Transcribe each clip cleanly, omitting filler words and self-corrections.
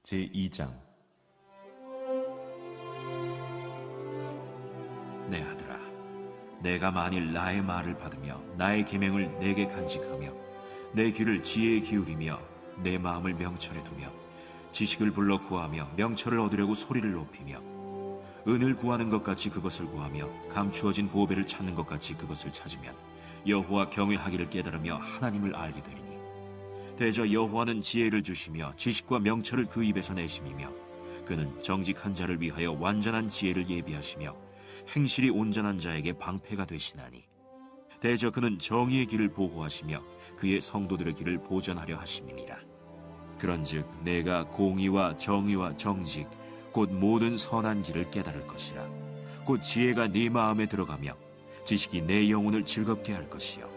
제2장. 내 아들아, 내가 만일 나의 말을 받으며 나의 계명을 내게 간직하며 내 귀를 지혜에 기울이며 내 마음을 명철에 두며 지식을 불러 구하며 명철을 얻으려고 소리를 높이며 은을 구하는 것 같이 그것을 구하며 감추어진 보배를 찾는 것 같이 그것을 찾으면 여호와 경외하기를 깨달으며 하나님을 알게 되리니, 대저 여호와는 지혜를 주시며 지식과 명철을 그 입에서 내심이며 그는 정직한 자를 위하여 완전한 지혜를 예비하시며 행실이 온전한 자에게 방패가 되시나니, 대저 그는 정의의 길을 보호하시며 그의 성도들의 길을 보전하려 하심이니라. 그런즉 내가 공의와 정의와 정직 곧 모든 선한 길을 깨달을 것이라. 곧 지혜가 네 마음에 들어가며 지식이 내 영혼을 즐겁게 할 것이요,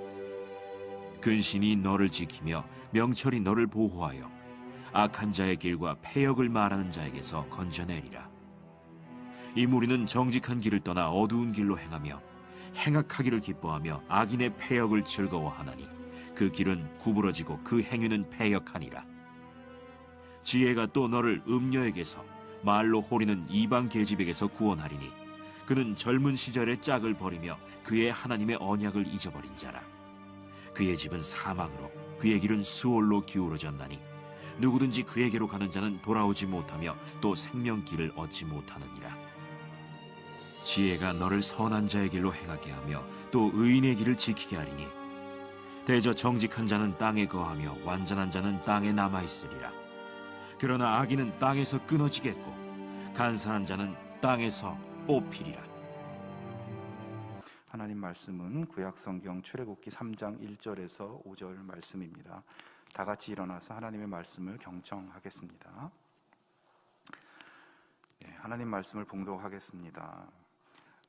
근신이 너를 지키며 명철이 너를 보호하여 악한 자의 길과 패역을 말하는 자에게서 건져내리라. 이 무리는 정직한 길을 떠나 어두운 길로 행하며 행악하기를 기뻐하며 악인의 패역을 즐거워하나니 그 길은 구부러지고 그 행위는 패역하니라. 지혜가 또 너를 음녀에게서 말로 호리는 이방 계집에게서 구원하리니 그는 젊은 시절의 짝을 버리며 그의 하나님의 언약을 잊어버린 자라. 그의 집은 사망으로 그의 길은 스올로 기울어졌나니 누구든지 그에게로 가는 자는 돌아오지 못하며 또 생명길을 얻지 못하느니라. 지혜가 너를 선한 자의 길로 행하게 하며 또 의인의 길을 지키게 하리니, 대저 정직한 자는 땅에 거하며 완전한 자는 땅에 남아있으리라. 그러나 악인은 땅에서 끊어지겠고 간사한 자는 땅에서 뽑히리라. 하나님 말씀은 구약성경 출애굽기 3장 1절에서 5절 말씀입니다. 다 같이 일어나서 하나님의 말씀을 경청하겠습니다. 하나님 말씀을 봉독하겠습니다.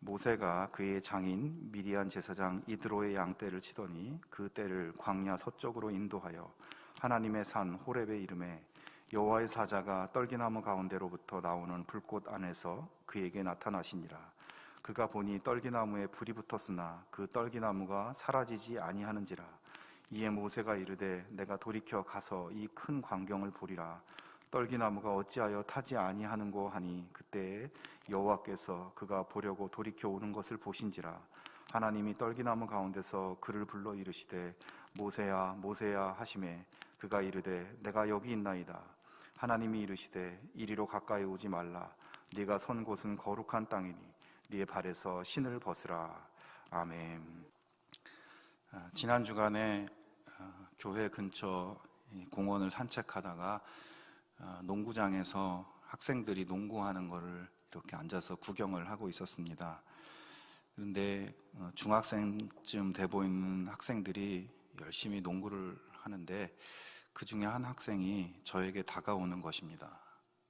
모세가 그의 장인 미디안 제사장 이드로의 양떼를 치더니 그 떼를 광야 서쪽으로 인도하여 하나님의 산 호렙에 이르매 여호와의 사자가 떨기나무 가운데로부터 나오는 불꽃 안에서 그에게 나타나시니라. 그가 보니 떨기나무에 불이 붙었으나 그 떨기나무가 사라지지 아니하는지라. 이에 모세가 이르되 내가 돌이켜 가서 이 큰 광경을 보리라. 떨기나무가 어찌하여 타지 아니하는고 하니, 그때에 여호와께서 그가 보려고 돌이켜 오는 것을 보신지라. 하나님이 떨기나무 가운데서 그를 불러 이르시되 모세야 모세야 하시매 그가 이르되 내가 여기 있나이다. 하나님이 이르시되 이리로 가까이 오지 말라. 네가 선 곳은 거룩한 땅이니 네 발에서 신을 벗으라. 아멘. 지난 주간에 교회 근처 공원을 산책하다가 농구장에서 학생들이 농구하는 것을 이렇게 앉아서 구경을 하고 있었습니다. 그런데 중학생쯤 돼 보이는 학생들이 열심히 농구를 하는데 그 중에 한 학생이 저에게 다가오는 것입니다.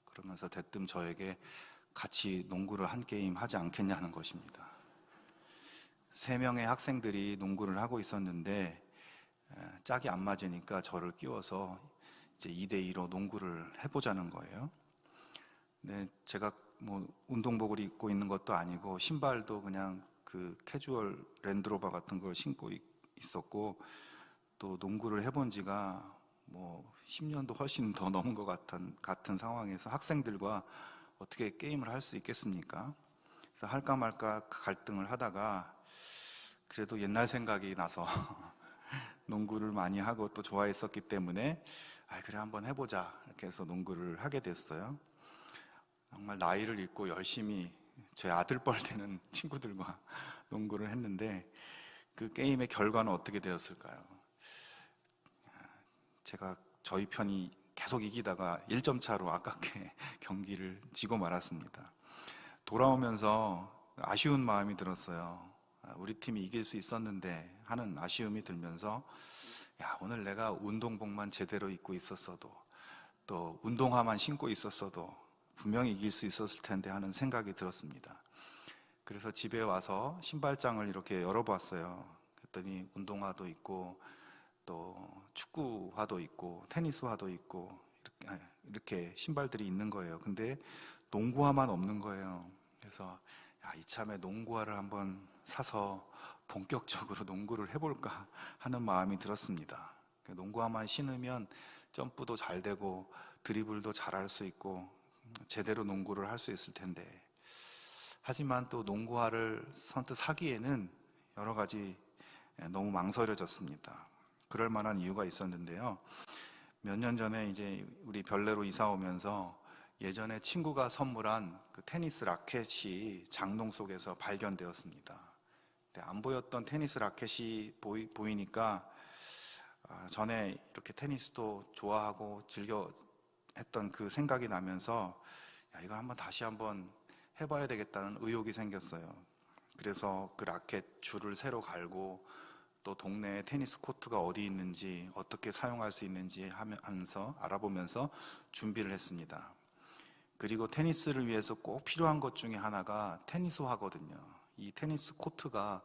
그러면서 대뜸 저에게 같이 농구를 한 게임 하지 않겠냐는 것입니다. 3명의 학생들이 농구를 하고 있었는데 짝이 안 맞으니까 저를 끼워서 이제 2대2로 농구를 해보자는 거예요. 근데 제가 뭐 운동복을 입고 있는 것도 아니고 신발도 그냥 그 캐주얼 랜드로버 같은 걸 신고 있었고, 또 농구를 해본 지가 뭐 10년도 훨씬 더 넘은 것 같은 상황에서 학생들과 어떻게 게임을 할 수 있겠습니까? 그래서 할까 말까 갈등을 하다가 그래도 옛날 생각이 나서 농구를 많이 하고 또 좋아했었기 때문에 그래 한번 해보자 이렇게 해서 농구를 하게 됐어요. 정말 나이를 잊고 열심히 제 아들뻘 되는 친구들과 농구를 했는데 그 게임의 결과는 어떻게 되었을까요? 제가 저희 편이 계속 이기다가 1점 차로 아깝게 경기를 지고 말았습니다. 돌아오면서 아쉬운 마음이 들었어요. 우리 팀이 이길 수 있었는데 하는 아쉬움이 들면서 오늘 내가 운동복만 제대로 입고 있었어도 또 운동화만 신고 있었어도 분명히 이길 수 있었을 텐데 하는 생각이 들었습니다. 그래서 집에 와서 신발장을 이렇게 열어봤어요. 그랬더니 운동화도 있고 또 축구화도 있고 테니스화도 있고 이렇게 신발들이 있는 거예요. 근데 농구화만 없는 거예요. 그래서 이참에 농구화를 한번 사서 본격적으로 농구를 해볼까 하는 마음이 들었습니다. 농구화만 신으면 점프도 잘 되고 드리블도 잘할 수 있고 제대로 농구를 할 수 있을 텐데, 하지만 또 농구화를 선뜻 사기에는 여러 가지 너무 망설여졌습니다. 그럴 만한 이유가 있었는데요. 몇 년 전에 이제 우리 별내로 이사 오면서 예전에 친구가 선물한 그 테니스 라켓이 장롱 속에서 발견되었습니다. 안 보였던 테니스 라켓이 보이니까 전에 이렇게 테니스도 좋아하고 즐겨 했던 그 생각이 나면서 이거 다시 한번 해봐야 되겠다는 의욕이 생겼어요. 그래서 그 라켓 줄을 새로 갈고 또 동네에 테니스 코트가 어디 있는지 어떻게 사용할 수 있는지 하면서 알아보면서 준비를 했습니다. 그리고 테니스를 위해서 꼭 필요한 것 중에 하나가 테니스화거든요. 이 테니스 코트가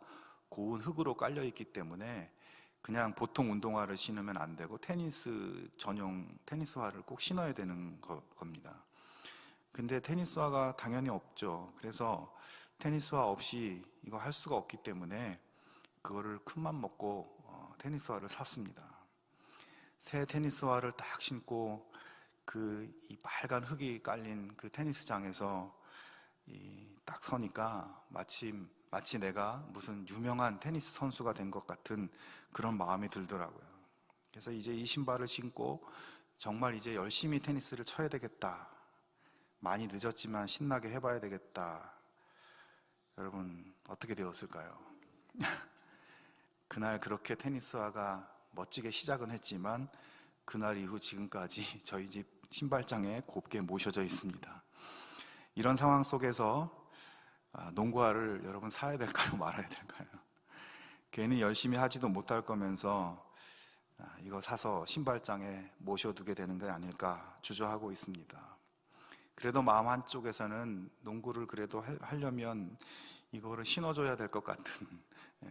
고운 흙으로 깔려 있기 때문에 그냥 보통 운동화를 신으면 안 되고 테니스 전용 테니스화를 꼭 신어야 되는 겁니다. 근데 테니스화가 당연히 없죠. 그래서 테니스화 없이 이거 할 수가 없기 때문에 그거를 큰맘 먹고 테니스화를 샀습니다. 새 테니스화를 딱 신고 이 빨간 흙이 깔린 그 테니스장에서 딱 서니까 마치 내가 무슨 유명한 테니스 선수가 된 것 같은 그런 마음이 들더라고요. 그래서 이제 이 신발을 신고 정말 이제 열심히 테니스를 쳐야 되겠다. 많이 늦었지만 신나게 해봐야 되겠다. 여러분, 어떻게 되었을까요? 그날 그렇게 테니스화가 멋지게 시작은 했지만 그날 이후 지금까지 저희 집 신발장에 곱게 모셔져 있습니다. 이런 상황 속에서 농구화를 여러분 사야 될까요? 말아야 될까요? 괜히 열심히 하지도 못할 거면서 이거 사서 신발장에 모셔두게 되는 게 아닐까 주저하고 있습니다. 그래도 마음 한쪽에서는 농구를 그래도 하려면 이거를 신어줘야 될 것 같은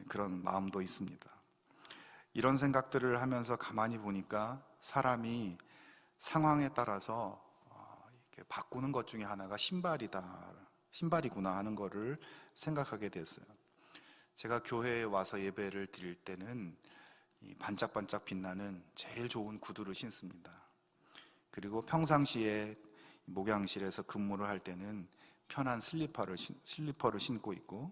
그런 마음도 있습니다. 이런 생각들을 하면서 가만히 보니까 사람이 상황에 따라서 이렇게 바꾸는 것 중에 하나가 신발이구나 하는 거를 생각하게 됐어요. 제가 교회에 와서 예배를 드릴 때는 이 반짝반짝 빛나는 제일 좋은 구두를 신습니다. 그리고 평상시에 목양실에서 근무를 할 때는 편한 슬리퍼를 신고 있고,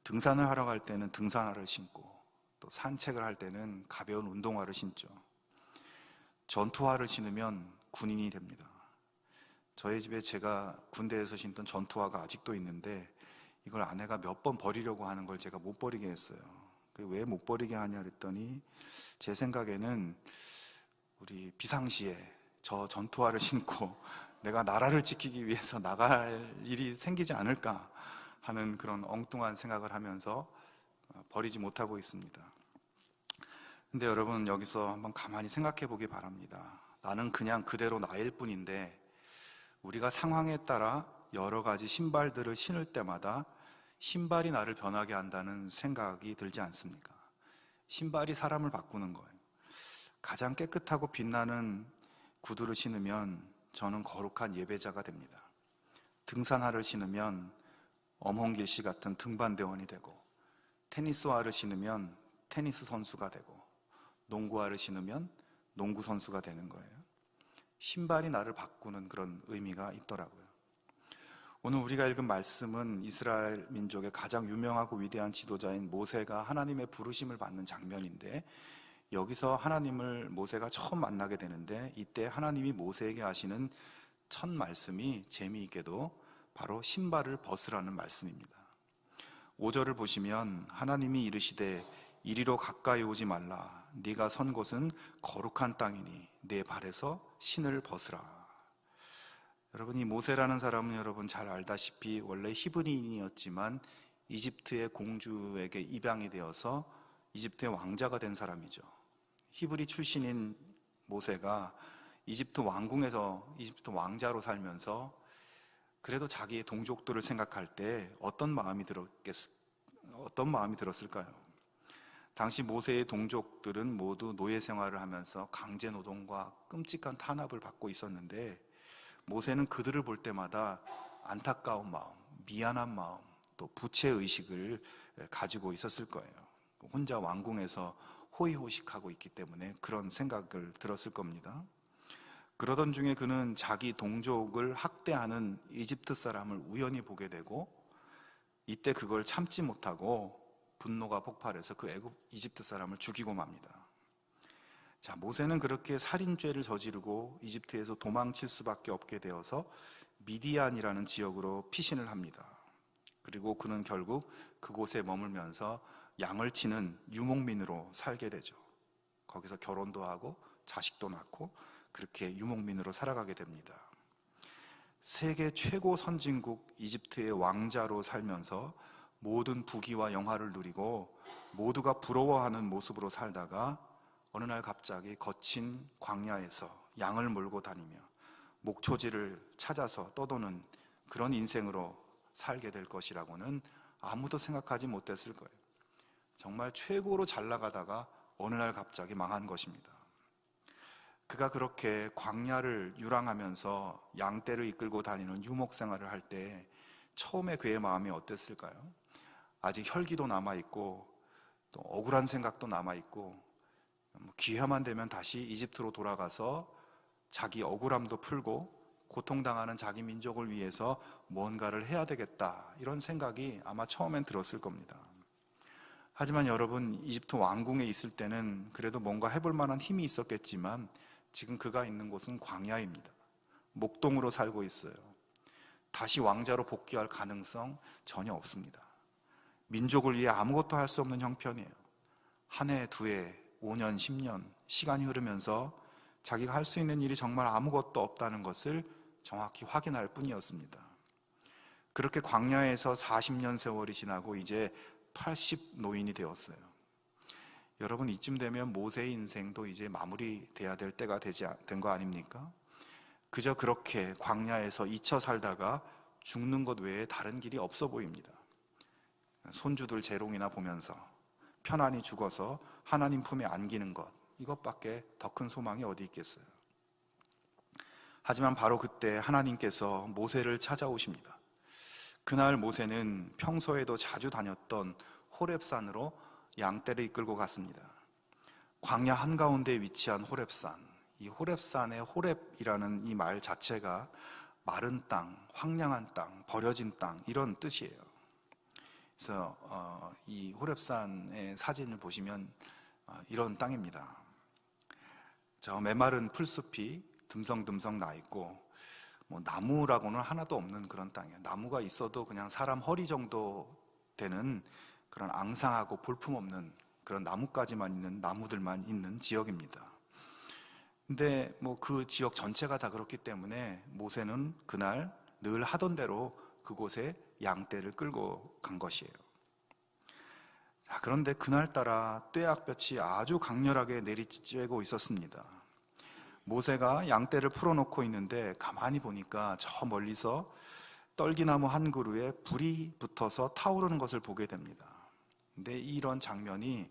등산을 하러 갈 때는 등산화를 신고, 또 산책을 할 때는 가벼운 운동화를 신죠. 전투화를 신으면 군인이 됩니다. 저희 집에 제가 군대에서 신던 전투화가 아직도 있는데 이걸 아내가 몇 번 버리려고 하는 걸 제가 못 버리게 했어요. 왜 못 버리게 하냐 그랬더니 제 생각에는 우리 비상시에 저 전투화를 신고 내가 나라를 지키기 위해서 나갈 일이 생기지 않을까 하는 그런 엉뚱한 생각을 하면서 버리지 못하고 있습니다. 근데 여러분, 여기서 한번 가만히 생각해 보기 바랍니다. 나는 그냥 그대로 나일 뿐인데 우리가 상황에 따라 여러 가지 신발들을 신을 때마다 신발이 나를 변하게 한다는 생각이 들지 않습니까? 신발이 사람을 바꾸는 거예요. 가장 깨끗하고 빛나는 구두를 신으면 저는 거룩한 예배자가 됩니다. 등산화를 신으면 엄홍길 씨 같은 등반대원이 되고, 테니스화를 신으면 테니스 선수가 되고, 농구화를 신으면 농구 선수가 되는 거예요. 신발이 나를 바꾸는 그런 의미가 있더라고요. 오늘 우리가 읽은 말씀은 이스라엘 민족의 가장 유명하고 위대한 지도자인 모세가 하나님의 부르심을 받는 장면인데, 여기서 하나님을 모세가 처음 만나게 되는데 이때 하나님이 모세에게 하시는 첫 말씀이 재미있게도 바로 신발을 벗으라는 말씀입니다. 5절을 보시면 하나님이 이르시되 이리로 가까이 오지 말라. 네가 선 곳은 거룩한 땅이니 내 발에서 신을 벗으라. 여러분, 이 모세라는 사람은 여러분 잘 알다시피 원래 히브리인이었지만 이집트의 공주에게 입양이 되어서 이집트의 왕자가 된 사람이죠. 히브리 출신인 모세가 이집트 왕궁에서 이집트 왕자로 살면서 그래도 자기의 동족들을 생각할 때 어떤 마음이 들었을까요? 당시 모세의 동족들은 모두 노예 생활을 하면서 강제 노동과 끔찍한 탄압을 받고 있었는데 모세는 그들을 볼 때마다 안타까운 마음, 미안한 마음, 또 부채의식을 가지고 있었을 거예요. 혼자 왕궁에서 호의호식하고 있기 때문에 그런 생각을 들었을 겁니다. 그러던 중에 그는 자기 동족을 학대하는 이집트 사람을 우연히 보게 되고, 이때 그걸 참지 못하고 분노가 폭발해서 그 이집트 사람을 죽이고 맙니다. 자, 모세는 그렇게 살인죄를 저지르고 이집트에서 도망칠 수밖에 없게 되어서 미디안이라는 지역으로 피신을 합니다. 그리고 그는 결국 그곳에 머물면서 양을 치는 유목민으로 살게 되죠. 거기서 결혼도 하고 자식도 낳고 그렇게 유목민으로 살아가게 됩니다. 세계 최고 선진국 이집트의 왕자로 살면서 모든 부귀와 영화를 누리고 모두가 부러워하는 모습으로 살다가 어느 날 갑자기 거친 광야에서 양을 몰고 다니며 목초지를 찾아서 떠도는 그런 인생으로 살게 될 것이라고는 아무도 생각하지 못했을 거예요. 정말 최고로 잘 나가다가 어느 날 갑자기 망한 것입니다. 그가 그렇게 광야를 유랑하면서 양떼를 이끌고 다니는 유목 생활을 할 때 처음에 그의 마음이 어땠을까요? 아직 혈기도 남아있고 또 억울한 생각도 남아있고 기회만 되면 다시 이집트로 돌아가서 자기 억울함도 풀고 고통당하는 자기 민족을 위해서 뭔가를 해야 되겠다, 이런 생각이 아마 처음엔 들었을 겁니다. 하지만 여러분, 이집트 왕궁에 있을 때는 그래도 뭔가 해볼 만한 힘이 있었겠지만 지금 그가 있는 곳은 광야입니다. 목동으로 살고 있어요. 다시 왕자로 복귀할 가능성 전혀 없습니다. 민족을 위해 아무것도 할 수 없는 형편이에요. 한 해, 두 해, 5년, 10년 시간이 흐르면서 자기가 할 수 있는 일이 정말 아무것도 없다는 것을 정확히 확인할 뿐이었습니다. 그렇게 광야에서 40년 세월이 지나고 이제 80 노인이 되었어요. 여러분, 이쯤 되면 모세의 인생도 이제 마무리돼야 될 때가 된 거 아닙니까? 그저 그렇게 광야에서 잊혀 살다가 죽는 것 외에 다른 길이 없어 보입니다. 손주들 재롱이나 보면서 편안히 죽어서 하나님 품에 안기는 것, 이것밖에 더 큰 소망이 어디 있겠어요. 하지만 바로 그때 하나님께서 모세를 찾아오십니다. 그날 모세는 평소에도 자주 다녔던 호렙산으로 양떼를 이끌고 갔습니다. 광야 한가운데 위치한 호렙산, 이 호렙산의 호렙이라는 이 말 자체가 마른 땅, 황량한 땅, 버려진 땅, 이런 뜻이에요. 그래서 이 호렙산의 사진을 보시면 이런 땅입니다. 저 메마른 풀숲이 듬성듬성 나 있고 나무라고는 하나도 없는 그런 땅이에요. 나무가 있어도 그냥 사람 허리 정도 되는 그런 앙상하고 볼품없는 그런 나무까지만 있는, 나무들만 있는 지역입니다. 근데 그 지역 전체가 다 그렇기 때문에 모세는 그날 늘 하던 대로 그곳에 양떼를 끌고 간 것이에요. 자, 그런데 그날따라 떼약볕이 아주 강렬하게 내리쬐고 있었습니다. 모세가 양떼를 풀어놓고 있는데 가만히 보니까 저 멀리서 떨기나무 한 그루에 불이 붙어서 타오르는 것을 보게 됩니다. 근데 이런 장면이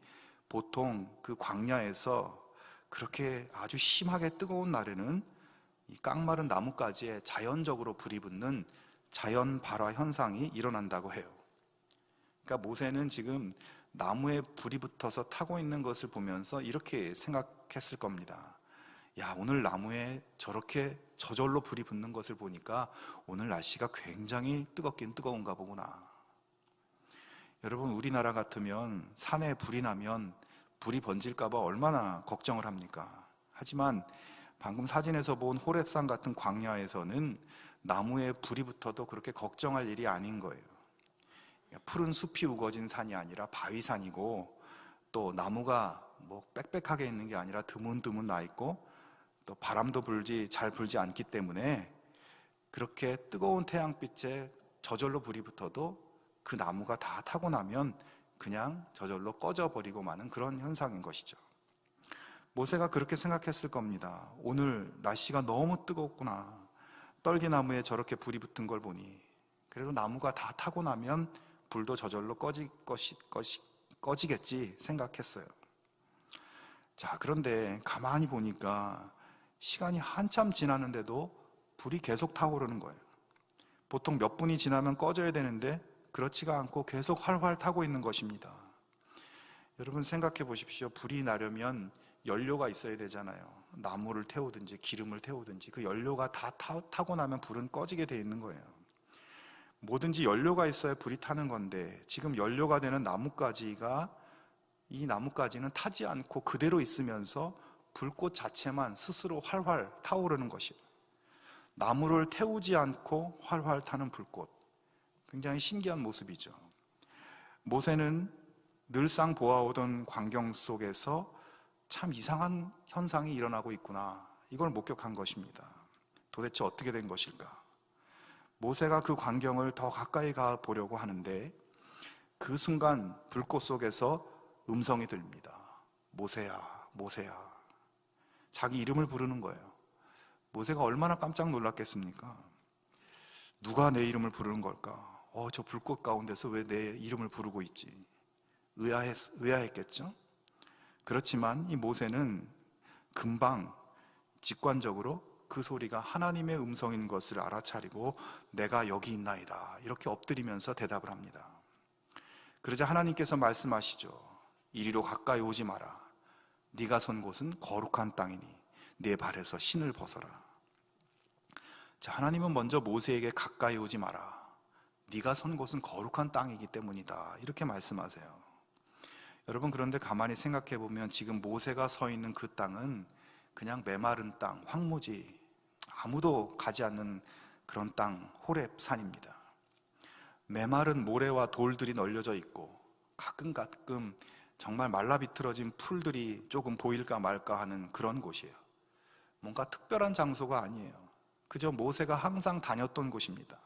보통 그 광야에서 그렇게 아주 심하게 뜨거운 날에는 이 깡마른 나무가지에 자연적으로 불이 붙는 자연 발화 현상이 일어난다고 해요. 그러니까 모세는 지금 나무에 불이 붙어서 타고 있는 것을 보면서 이렇게 생각했을 겁니다. 야, 오늘 나무에 저렇게 저절로 불이 붙는 것을 보니까 오늘 날씨가 굉장히 뜨겁긴 뜨거운가 보구나. 여러분, 우리나라 같으면 산에 불이 나면 불이 번질까 봐 얼마나 걱정을 합니까? 하지만 방금 사진에서 본 호렙산 같은 광야에서는 나무에 불이 붙어도 그렇게 걱정할 일이 아닌 거예요. 푸른 숲이 우거진 산이 아니라 바위산이고, 또 나무가 빽빽하게 있는 게 아니라 드문드문 나 있고, 또 바람도 잘 불지 않기 때문에 그렇게 뜨거운 태양빛에 저절로 불이 붙어도 그 나무가 다 타고 나면 그냥 저절로 꺼져버리고 마는 그런 현상인 것이죠. 모세가 그렇게 생각했을 겁니다. 오늘 날씨가 너무 뜨겁구나. 떨기나무에 저렇게 불이 붙은 걸 보니 그래도 나무가 다 타고 나면 불도 저절로 꺼지겠지 생각했어요. 자, 그런데 가만히 보니까 시간이 한참 지났는데도 불이 계속 타오르는 거예요. 보통 몇 분이 지나면 꺼져야 되는데 그렇지가 않고 계속 활활 타고 있는 것입니다. 여러분, 생각해 보십시오. 불이 나려면 연료가 있어야 되잖아요. 나무를 태우든지 기름을 태우든지 그 연료가 다 타고 나면 불은 꺼지게 돼 있는 거예요. 뭐든지 연료가 있어야 불이 타는 건데 지금 연료가 되는 나뭇가지가 이 나뭇가지는 타지 않고 그대로 있으면서 불꽃 자체만 스스로 활활 타오르는 것이에요. 나무를 태우지 않고 활활 타는 불꽃. 굉장히 신기한 모습이죠. 모세는 늘상 보아오던 광경 속에서 참 이상한 현상이 일어나고 있구나, 이걸 목격한 것입니다. 도대체 어떻게 된 것일까? 모세가 그 광경을 더 가까이 가 보려고 하는데 그 순간 불꽃 속에서 음성이 들립니다. 모세야, 모세야. 자기 이름을 부르는 거예요. 모세가 얼마나 깜짝 놀랐겠습니까? 누가 내 이름을 부르는 걸까? 저 불꽃 가운데서 왜 내 이름을 부르고 있지? 의아했겠죠? 그렇지만 이 모세는 금방 직관적으로 그 소리가 하나님의 음성인 것을 알아차리고 내가 여기 있나이다, 이렇게 엎드리면서 대답을 합니다. 그러자 하나님께서 말씀하시죠. 이리로 가까이 오지 마라. 네가 선 곳은 거룩한 땅이니 네 발에서 신을 벗어라. 자, 하나님은 먼저 모세에게 가까이 오지 마라. 네가 선 곳은 거룩한 땅이기 때문이다, 이렇게 말씀하세요. 여러분, 그런데 가만히 생각해 보면 지금 모세가 서 있는 그 땅은 그냥 메마른 땅, 황무지, 아무도 가지 않는 그런 땅, 호렙 산입니다. 메마른 모래와 돌들이 널려져 있고 가끔 정말 말라비틀어진 풀들이 조금 보일까 말까 하는 그런 곳이에요. 뭔가 특별한 장소가 아니에요. 그저 모세가 항상 다녔던 곳입니다.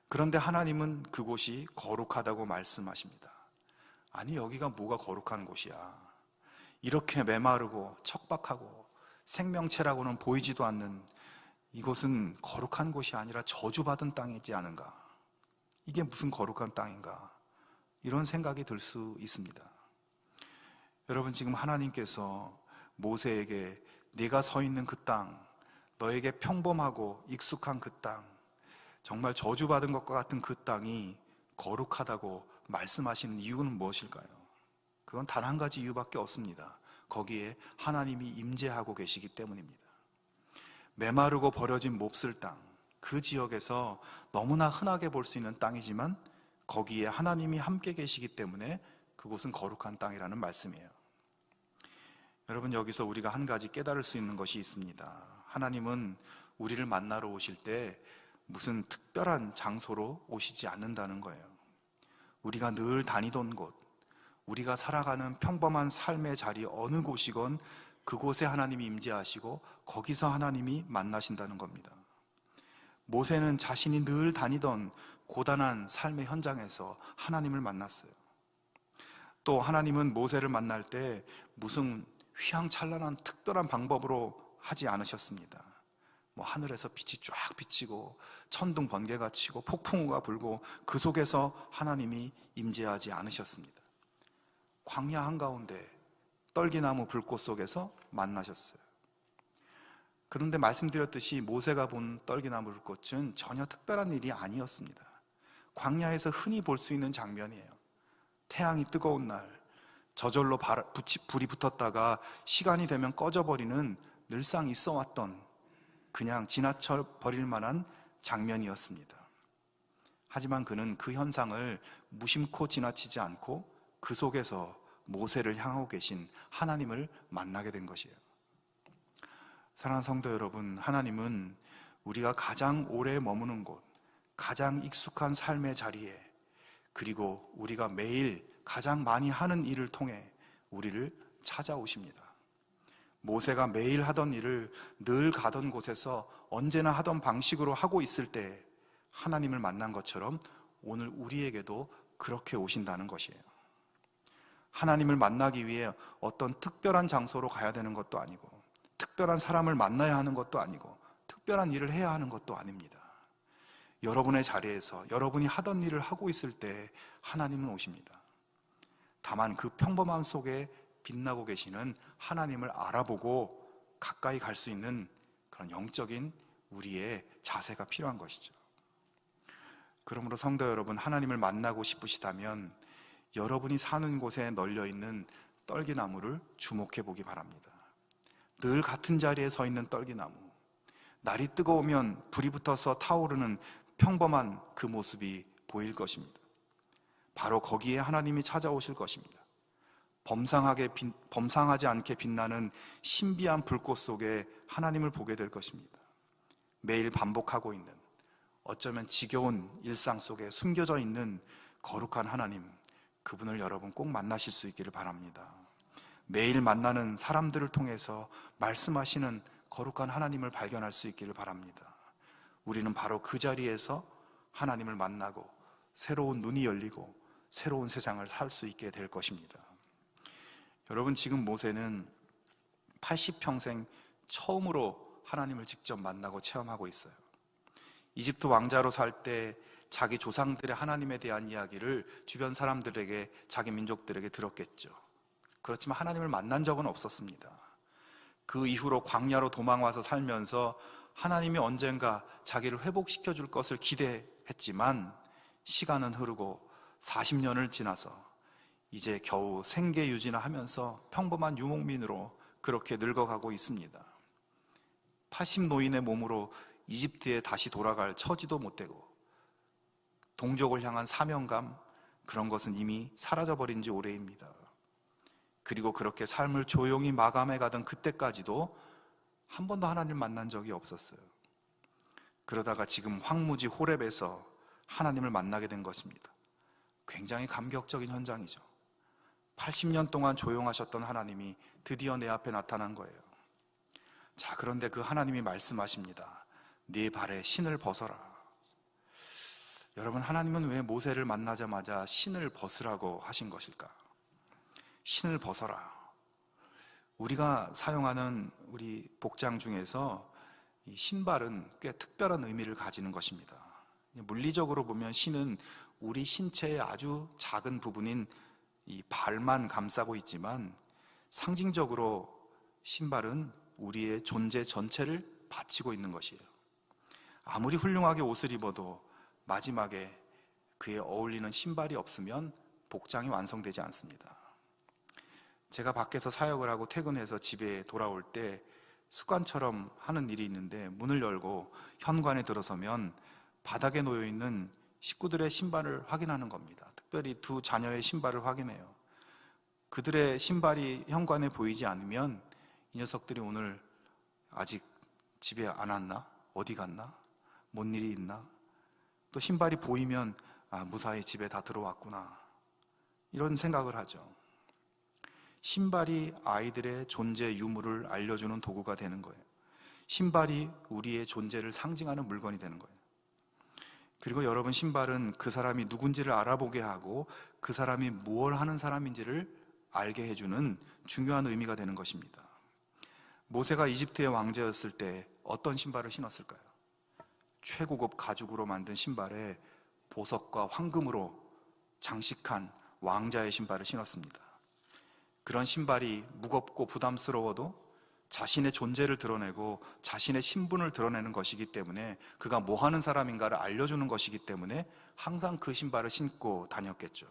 그런데 하나님은 그곳이 거룩하다고 말씀하십니다. 아니, 여기가 뭐가 거룩한 곳이야. 이렇게 메마르고 척박하고 생명체라고는 보이지도 않는 이곳은 거룩한 곳이 아니라 저주받은 땅이지 않은가? 이게 무슨 거룩한 땅인가? 이런 생각이 들 수 있습니다. 여러분, 지금 하나님께서 모세에게 네가 서 있는 그 땅, 너에게 평범하고 익숙한 그 땅, 정말 저주받은 것과 같은 그 땅이 거룩하다고 말씀하시는 이유는 무엇일까요? 그건 단 한 가지 이유밖에 없습니다. 거기에 하나님이 임재하고 계시기 때문입니다. 메마르고 버려진 몹쓸 땅, 그 지역에서 너무나 흔하게 볼 수 있는 땅이지만 거기에 하나님이 함께 계시기 때문에 그곳은 거룩한 땅이라는 말씀이에요. 여러분, 여기서 우리가 한 가지 깨달을 수 있는 것이 있습니다. 하나님은 우리를 만나러 오실 때 무슨 특별한 장소로 오시지 않는다는 거예요. 우리가 늘 다니던 곳, 우리가 살아가는 평범한 삶의 자리 어느 곳이건 그곳에 하나님이 임재하시고 거기서 하나님이 만나신다는 겁니다. 모세는 자신이 늘 다니던 고단한 삶의 현장에서 하나님을 만났어요. 또 하나님은 모세를 만날 때 무슨 휘황찬란한 특별한 방법으로 하지 않으셨습니다. 하늘에서 빛이 쫙 비치고 천둥 번개가 치고 폭풍우가 불고 그 속에서 하나님이 임재하지 않으셨습니다. 광야 한가운데 떨기나무 불꽃 속에서 만나셨어요. 그런데 말씀드렸듯이 모세가 본 떨기나무 불꽃은 전혀 특별한 일이 아니었습니다. 광야에서 흔히 볼 수 있는 장면이에요. 태양이 뜨거운 날 저절로 불이 붙었다가 시간이 되면 꺼져버리는 늘상 있어왔던, 그냥 지나쳐 버릴 만한 장면이었습니다. 하지만 그는 그 현상을 무심코 지나치지 않고 그 속에서 모세를 향하고 계신 하나님을 만나게 된 것이에요. 사랑하는 성도 여러분, 하나님은 우리가 가장 오래 머무는 곳, 가장 익숙한 삶의 자리에, 그리고 우리가 매일 가장 많이 하는 일을 통해 우리를 찾아오십니다. 모세가 매일 하던 일을 늘 가던 곳에서 언제나 하던 방식으로 하고 있을 때 하나님을 만난 것처럼 오늘 우리에게도 그렇게 오신다는 것이에요. 하나님을 만나기 위해 어떤 특별한 장소로 가야 되는 것도 아니고, 특별한 사람을 만나야 하는 것도 아니고, 특별한 일을 해야 하는 것도 아닙니다. 여러분의 자리에서 여러분이 하던 일을 하고 있을 때 하나님은 오십니다. 다만 그 평범함 속에 빛나고 계시는 하나님을 알아보고 가까이 갈 수 있는 그런 영적인 우리의 자세가 필요한 것이죠. 그러므로 성도 여러분, 하나님을 만나고 싶으시다면 여러분이 사는 곳에 널려 있는 떨기나무를 주목해 보기 바랍니다. 늘 같은 자리에 서 있는 떨기나무, 날이 뜨거우면 불이 붙어서 타오르는 평범한 그 모습이 보일 것입니다. 바로 거기에 하나님이 찾아오실 것입니다. 범상하지 않게 빛나는 신비한 불꽃 속에 하나님을 보게 될 것입니다. 매일 반복하고 있는, 어쩌면 지겨운 일상 속에 숨겨져 있는 거룩한 하나님, 그분을 여러분 꼭 만나실 수 있기를 바랍니다. 매일 만나는 사람들을 통해서 말씀하시는 거룩한 하나님을 발견할 수 있기를 바랍니다. 우리는 바로 그 자리에서 하나님을 만나고 새로운 눈이 열리고 새로운 세상을 살 수 있게 될 것입니다. 여러분, 지금 모세는 80평생 처음으로 하나님을 직접 만나고 체험하고 있어요. 이집트 왕자로 살 때 자기 조상들의 하나님에 대한 이야기를 주변 사람들에게, 자기 민족들에게 들었겠죠. 그렇지만 하나님을 만난 적은 없었습니다. 그 이후로 광야로 도망와서 살면서 하나님이 언젠가 자기를 회복시켜 줄 것을 기대했지만 시간은 흐르고 40년을 지나서 이제 겨우 생계 유지나 하면서 평범한 유목민으로 그렇게 늙어가고 있습니다. 80노인의 몸으로 이집트에 다시 돌아갈 처지도 못 되고, 동족을 향한 사명감, 그런 것은 이미 사라져버린 지 오래입니다. 그리고 그렇게 삶을 조용히 마감해 가던 그때까지도 한 번도 하나님을 만난 적이 없었어요. 그러다가 지금 황무지 호렙에서 하나님을 만나게 된 것입니다. 굉장히 감격적인 현장이죠. 80년 동안 조용하셨던 하나님이 드디어 내 앞에 나타난 거예요. 자, 그런데 그 하나님이 말씀하십니다. 네 발에 신을 벗어라. 여러분, 하나님은 왜 모세를 만나자마자 신을 벗으라고 하신 것일까? 신을 벗어라. 우리가 사용하는 우리 복장 중에서 이 신발은 꽤 특별한 의미를 가지는 것입니다. 물리적으로 보면 신은 우리 신체의 아주 작은 부분인 이 발만 감싸고 있지만, 상징적으로 신발은 우리의 존재 전체를 바치고 있는 것이에요. 아무리 훌륭하게 옷을 입어도 마지막에 그에 어울리는 신발이 없으면 복장이 완성되지 않습니다. 제가 밖에서 사역을 하고 퇴근해서 집에 돌아올 때 습관처럼 하는 일이 있는데, 문을 열고 현관에 들어서면 바닥에 놓여 있는 식구들의 신발을 확인하는 겁니다. 특별히 두 자녀의 신발을 확인해요. 그들의 신발이 현관에 보이지 않으면 이 녀석들이 오늘 아직 집에 안 왔나? 어디 갔나? 뭔 일이 있나? 또 신발이 보이면 무사히 집에 다 들어왔구나, 이런 생각을 하죠. 신발이 아이들의 존재 유무를 알려주는 도구가 되는 거예요. 신발이 우리의 존재를 상징하는 물건이 되는 거예요. 그리고 여러분, 신발은 그 사람이 누군지를 알아보게 하고 그 사람이 무엇을 하는 사람인지를 알게 해주는 중요한 의미가 되는 것입니다. 모세가 이집트의 왕자였을 때 어떤 신발을 신었을까요? 최고급 가죽으로 만든 신발에 보석과 황금으로 장식한 왕자의 신발을 신었습니다. 그런 신발이 무겁고 부담스러워도 자신의 존재를 드러내고 자신의 신분을 드러내는 것이기 때문에, 그가 뭐 하는 사람인가를 알려주는 것이기 때문에 항상 그 신발을 신고 다녔겠죠.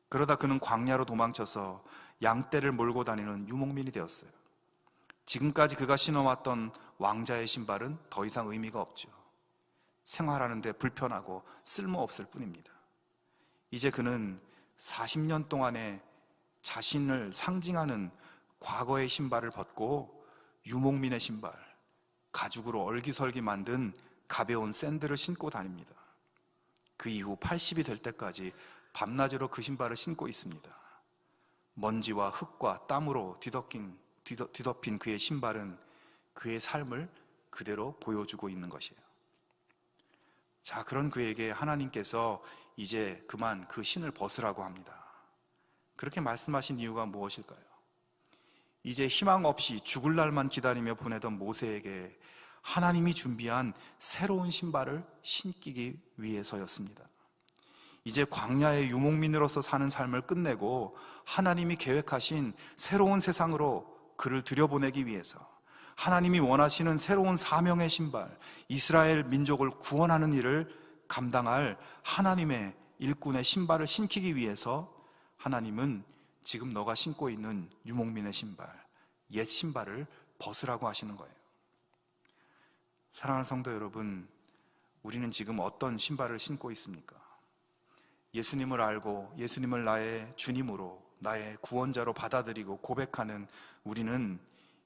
그러다 그는 광야로 도망쳐서 양떼를 몰고 다니는 유목민이 되었어요. 지금까지 그가 신어왔던 왕자의 신발은 더 이상 의미가 없죠. 생활하는 데 불편하고 쓸모없을 뿐입니다. 이제 그는 40년 동안의 자신을 상징하는 과거의 신발을 벗고 유목민의 신발, 가죽으로 얼기설기 만든 가벼운 샌들을 신고 다닙니다. 그 이후 80이 될 때까지 밤낮으로 그 신발을 신고 있습니다. 먼지와 흙과 땀으로 뒤덮인 그의 신발은 그의 삶을 그대로 보여주고 있는 것이에요. 자, 그런 그에게 하나님께서 이제 그만 그 신을 벗으라고 합니다. 그렇게 말씀하신 이유가 무엇일까요? 이제 희망 없이 죽을 날만 기다리며 보내던 모세에게 하나님이 준비한 새로운 신발을 신기기 위해서였습니다. 이제 광야의 유목민으로서 사는 삶을 끝내고 하나님이 계획하신 새로운 세상으로 그를 들여보내기 위해서, 하나님이 원하시는 새로운 사명의 신발, 이스라엘 민족을 구원하는 일을 감당할 하나님의 일꾼의 신발을 신기기 위해서 하나님은 지금 너가 신고 있는 유목민의 신발, 옛 신발을 벗으라고 하시는 거예요. 사랑하는 성도 여러분, 우리는 지금 어떤 신발을 신고 있습니까? 예수님을 알고 예수님을 나의 주님으로, 나의 구원자로 받아들이고 고백하는 우리는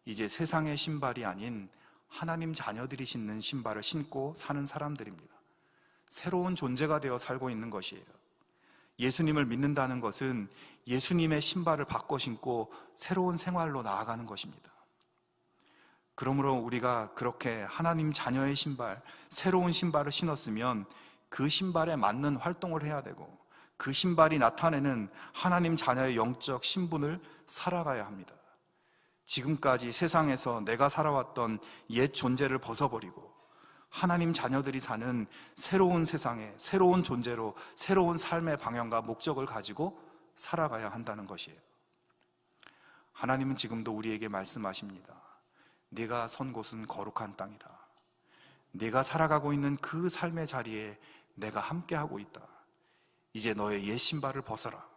이제 세상의 신발이 아닌 하나님 자녀들이 신는 신발을 신고 사는 사람들입니다. 새로운 존재가 되어 살고 있는 것이에요. 예수님을 믿는다는 것은 예수님의 신발을 바꿔 신고 새로운 생활로 나아가는 것입니다. 그러므로 우리가 그렇게 하나님 자녀의 신발, 새로운 신발을 신었으면 그 신발에 맞는 활동을 해야 되고, 그 신발이 나타내는 하나님 자녀의 영적 신분을 살아가야 합니다. 지금까지 세상에서 내가 살아왔던 옛 존재를 벗어버리고 하나님 자녀들이 사는 새로운 세상에 새로운 존재로 새로운 삶의 방향과 목적을 가지고 살아가야 한다는 것이에요. 하나님은 지금도 우리에게 말씀하십니다. 네가 선 곳은 거룩한 땅이다. 네가 살아가고 있는 그 삶의 자리에 내가 함께하고 있다. 이제 너의 옛 신발을 벗어라.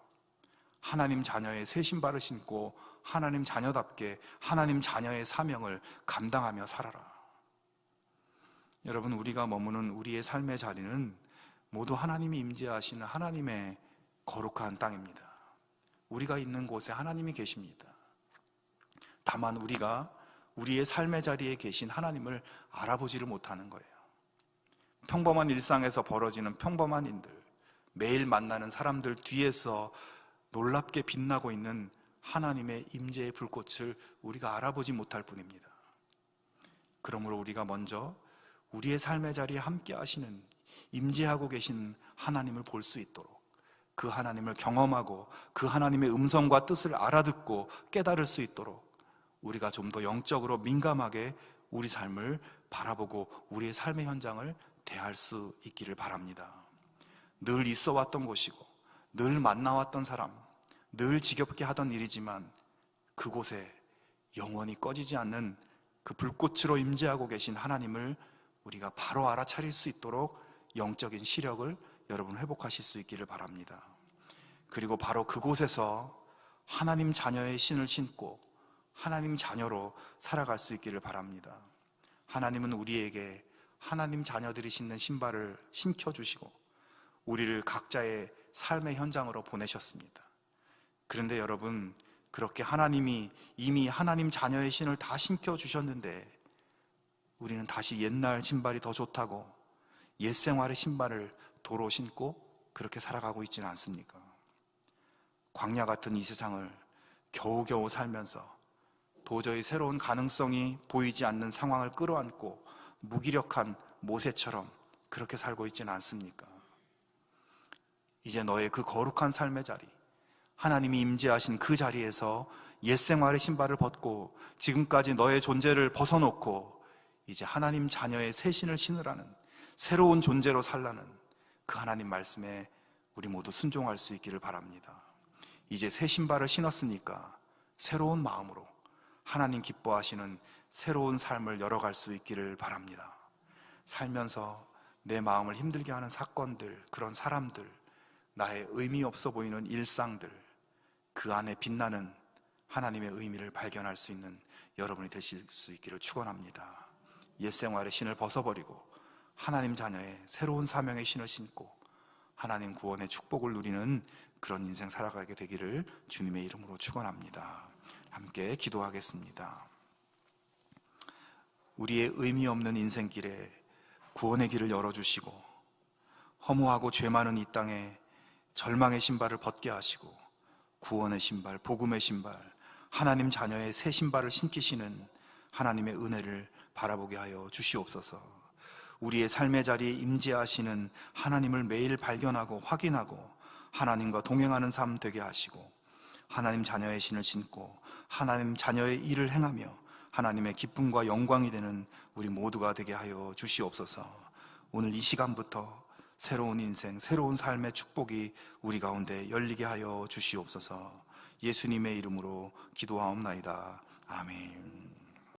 하나님 자녀의 새 신발을 신고 하나님 자녀답게 하나님 자녀의 사명을 감당하며 살아라. 여러분, 우리가 머무는 우리의 삶의 자리는 모두 하나님이 임재하시는 하나님의 거룩한 땅입니다. 우리가 있는 곳에 하나님이 계십니다. 다만 우리가 우리의 삶의 자리에 계신 하나님을 알아보지를 못하는 거예요. 평범한 일상에서 벌어지는 평범한 일들, 매일 만나는 사람들 뒤에서 놀랍게 빛나고 있는 하나님의 임재의 불꽃을 우리가 알아보지 못할 뿐입니다. 그러므로 우리가 먼저 우리의 삶의 자리에 함께 하시는, 임재하고 계신 하나님을 볼 수 있도록, 그 하나님을 경험하고 그 하나님의 음성과 뜻을 알아듣고 깨달을 수 있도록 우리가 좀 더 영적으로 민감하게 우리 삶을 바라보고 우리의 삶의 현장을 대할 수 있기를 바랍니다. 늘 있어 왔던 곳이고 늘 만나왔던 사람, 늘 지겹게 하던 일이지만 그곳에 영원히 꺼지지 않는 그 불꽃으로 임재하고 계신 하나님을 우리가 바로 알아차릴 수 있도록 영적인 시력을 여러분 회복하실 수 있기를 바랍니다. 그리고 바로 그곳에서 하나님 자녀의 신을 신고 하나님 자녀로 살아갈 수 있기를 바랍니다. 하나님은 우리에게 하나님 자녀들이 신는 신발을 신겨주시고 우리를 각자의 삶의 현장으로 보내셨습니다. 그런데 여러분, 그렇게 하나님이 이미 하나님 자녀의 신을 다 신겨주셨는데 우리는 다시 옛날 신발이 더 좋다고 옛 생활의 신발을 도로 신고 그렇게 살아가고 있지는 않습니까? 광야 같은 이 세상을 겨우겨우 살면서 도저히 새로운 가능성이 보이지 않는 상황을 끌어안고 무기력한 모세처럼 그렇게 살고 있지는 않습니까? 이제 너의 그 거룩한 삶의 자리, 하나님이 임재하신 그 자리에서 옛 생활의 신발을 벗고 지금까지 너의 존재를 벗어놓고 이제 하나님 자녀의 새 신을 신으라는, 새로운 존재로 살라는 그 하나님 말씀에 우리 모두 순종할 수 있기를 바랍니다. 이제 새 신발을 신었으니까 새로운 마음으로 하나님 기뻐하시는 새로운 삶을 열어갈 수 있기를 바랍니다. 살면서 내 마음을 힘들게 하는 사건들, 그런 사람들, 나의 의미 없어 보이는 일상들, 그 안에 빛나는 하나님의 의미를 발견할 수 있는 여러분이 되실 수 있기를 축원합니다. 옛 생활의 신을 벗어버리고 하나님 자녀의 새로운 사명의 신을 신고 하나님 구원의 축복을 누리는 그런 인생 살아가게 되기를 주님의 이름으로 축원합니다. 함께 기도하겠습니다. 우리의 의미 없는 인생길에 구원의 길을 열어주시고 허무하고 죄 많은 이 땅에 절망의 신발을 벗게 하시고 구원의 신발, 복음의 신발, 하나님 자녀의 새 신발을 신기시는 하나님의 은혜를 바라보게 하여 주시옵소서. 우리의 삶의 자리에 임재하시는 하나님을 매일 발견하고 확인하고 하나님과 동행하는 삶 되게 하시고 하나님 자녀의 신을 신고 하나님 자녀의 일을 행하며 하나님의 기쁨과 영광이 되는 우리 모두가 되게 하여 주시옵소서. 오늘 이 시간부터 새로운 인생, 새로운 삶의 축복이 우리 가운데 열리게 하여 주시옵소서. 예수님의 이름으로 기도하옵나이다. 아멘.